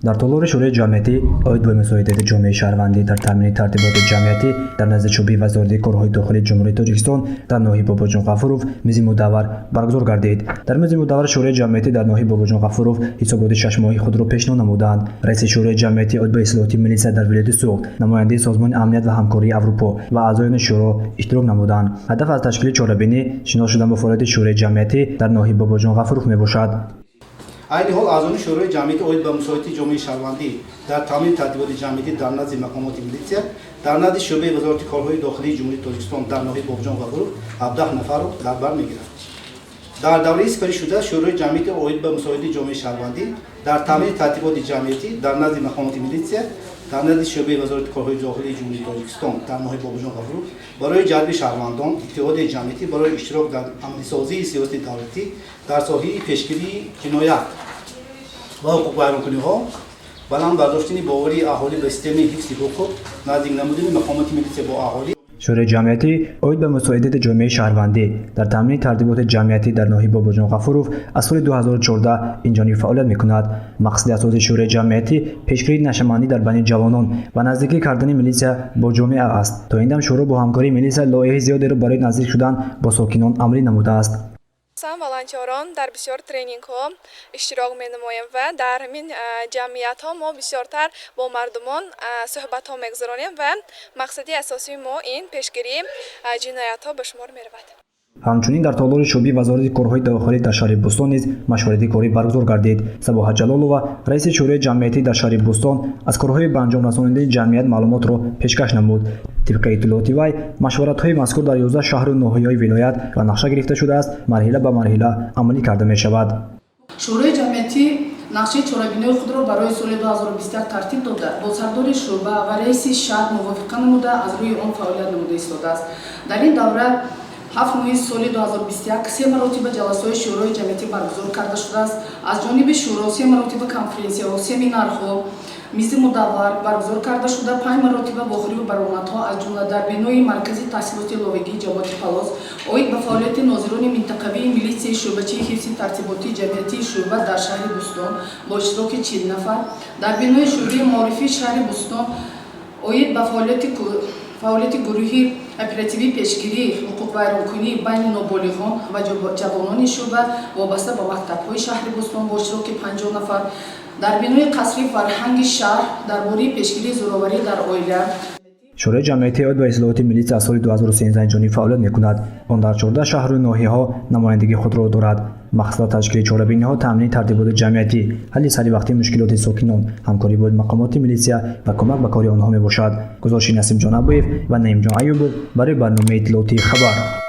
дар толори шӯраи ҷамъиятӣ оид ба мусоидати ҷомеаи шаҳрвандӣ дар таъмини тартиботи ҷамъиятӣ дар назди чӯбии вазорати корҳои дохилии ҷумҳурии Тоҷикистон дар ноҳияи Бобоҷон Ғафуров мизи мудаввар баргузор гардид. Дар мизи мудаввари шӯраи ҷамъиятӣ дар ноҳияи Бобоҷон Ғафуров ҳисоботи шашмоҳии худро пешниҳод намуданд. Раиси шӯраи ҷамъиятӣ оид ба ислоҳоти милитсия дар вилояти Суғд, намояндаи Созмони амният ва ҳамкории Аврупо ва аъзоёни шӯро иштирок намуданд. Ҳадаф аз ташкили чорабинӣ шинос шудан бо фаъолияти шӯраи ҷамъиятӣ дар ноҳияи Бобоҷон Ғафуров мебошад. айни ҳол аъзони шӯрои ҷамъиятӣ оид ба мусоидати ҷомеаи шаҳрвандӣ дар таъмини тартиботи ҷамъиятӣ дар назди мақомоти милитсия дар назди шӯъбаи вазорати корҳои дохилии ҷумҳурии Тоҷикистон дар ноҳияи Бобоҷон Ғафуров 17 нафарро дар бар мегирад. дар давраи сипаришуда шӯрои ҷамъиятӣ оид ба мусоидати ҷомеаи шаҳрвандӣ дар таъмини тартиботи ҷамъиятӣ дар назди мақомоти милитсия дар назди шӯъбаи вазорати корҳои дохилии ҷумҳурии Тоҷикистон дар ноҳияи Бобоҷон Ғафуров барои ҷалби шаҳрвандон иттиҳодияи ҷамъиятӣ барои иштирок дар амалисозии сиёсати давлатӣ дар соҳаи пешгирии ҷиноят ва ҳуқуқвайронкуниҳо, баланд бардоштани боварии аҳолӣ ба системаи ҳифзи ҳуқуқ, наздик намудани мақомоти милитсия бо аҳолӣ. шӯраи ҷамъиятӣ оид ба мусоидати ҷомеаи шаҳрвандӣ дар таъмини тартиботи ҷамъиятӣ дар ноҳияи Бобоҷон Ғафуров аз соли 2014 инҷониб фаъолият мекунад. мақсади асосии шӯраи ҷамъиятӣ пешгирии нашамандӣ дар байни ҷавонон ва наздикӣ кардани милитсия бо ҷомеа аст. То ин дам шӯро бо ҳамкории милитсия лоиҳаи зиёдеро барои наздик шудан бо сокинон амалӣ намудааст. волонтерон дар бисёр тренингҳо иштирок менамоем ва дар ҳамин ҷамъиятҳо мо бисёртар бо мардумон суҳбатҳо мегузаронем ва мақсади асосии мо ин пешгирии ҷиноятҳо ба шумор меравад. ҳамчунин дар толори шӯъбаи вазорати корҳои дохилӣ дар шаҳри Бӯстон низ машварати корӣ баргузор гардид. Сабоҳа Ҷалолова, раиси шӯраи ҷамъиятӣ дар шаҳри Бӯстон, аз корҳои ба анҷом расонидаи ҷамъият маълумотро пешкаш намуд. тибқи иттилооти вай, машваратҳои мазкур дар 11 шаҳру ноҳияҳои вилоят ва нақша гирифта шудааст, марҳила ба марҳила амалӣ карда мешавад. шӯрои ҷамъиятӣ нақшаи чорабинои худро барои соли 2021 тартиб дода, бо сардори шӯъба ва раиси шаҳр мувофиқа намуда аз рӯи он фаъолият намуда истодааст. дар ин давра 7 моҳи соли 2021 се маротиба ҷаласаҳои шӯрои ҷамъиятӣ баргузор карда шудааст. аз ҷониби шӯро се маротиба конференсияҳо, семинарҳо, мизи мудаввар баргузор карда шуда, 5 маротиба бохӯриб баромадҳо аз ҷумла дар бинои маркази таҳсилоти иловагии Ҷаводи Палос оид ба фаъолияти нозирони минтақавии милитсияи шӯъбачии ҳифзи тартиботии ҷамъиятии шӯъба дар шаҳри Бӯстон бо иштироки 40 нафар, дар бинои шӯъбаи маорифии шаҳри Бӯстон оид ба фаъолияти гурӯҳи оперативии пешгирии ҳуқуқвайронкунӣ байни ноболиғон ва ҷавонони шӯъба вобаста ба мактабҳои шаҳри Бӯстон бо иштироки 50 нафар, дар бинои қасри фарҳанги шаҳр дар бораи пешгирии зӯроварӣ дар оила. шӯраи ҷамъиятӣ оид ба ислоҳоти милитсия аз соли 2013 инҷониб фаъолият мекунад. он дар 14 шаҳру ноҳияҳо намояндагии худро дорад. мақсад ташкили чорабиниҳо таъмини тартиботи ҷамъиятӣ, ҳалли саривақтии мушкилоти сокинон, ҳамкорӣ бо мақомоти милитсия ва кӯмак ба кори онҳо мебошад. гузориши Насиб Ҷонабоев ва Наимҷон Аюбов барои барномаи иттилоотии Хабар.